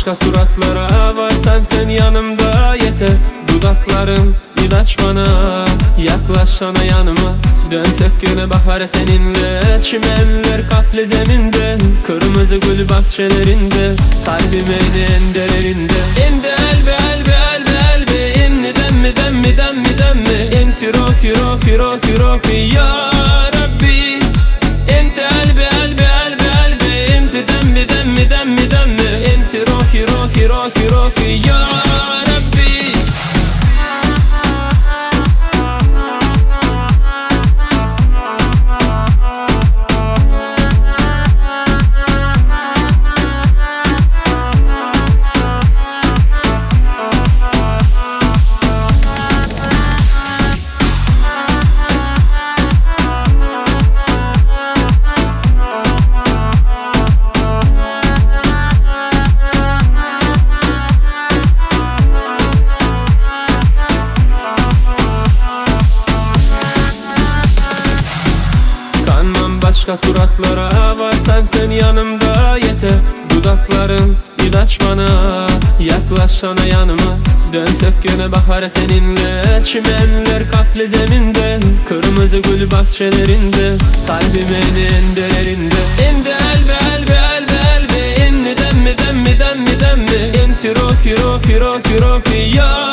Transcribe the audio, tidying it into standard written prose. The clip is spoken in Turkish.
başka suratlara, varsan sen yanımda yeter. Dudaklarım ilaç bana, yaklaşsana yanıma. Dönsek güne bahar seninle, çimenler kaplı zeminde, kırmızı gül bahçelerinde, kalbimin enderlerinde. İndi elbe elbe elbe elbe, inni demmi demmi demmi demmi, inti rohi rohi rohi rohi ya Rabbi. İnti elbe elbe elbe elbe, inti demmi demmi demmi demmi, inti rohi rohi rohi rohi ya Rabbi. Başka suratlara, varsan sen yanımda yeter. Dudaklarım ilaç bana, yaklaşsana yanıma. Dönsek güne bahar seninle, çimenler kaplı zeminde, kırmızı gül bahçelerinde, kalbimin enderlerinde. İndi elbe elbe elbe elbe, inni demmi demmi demmi demmi, inti rohi rohi rohi rohi ya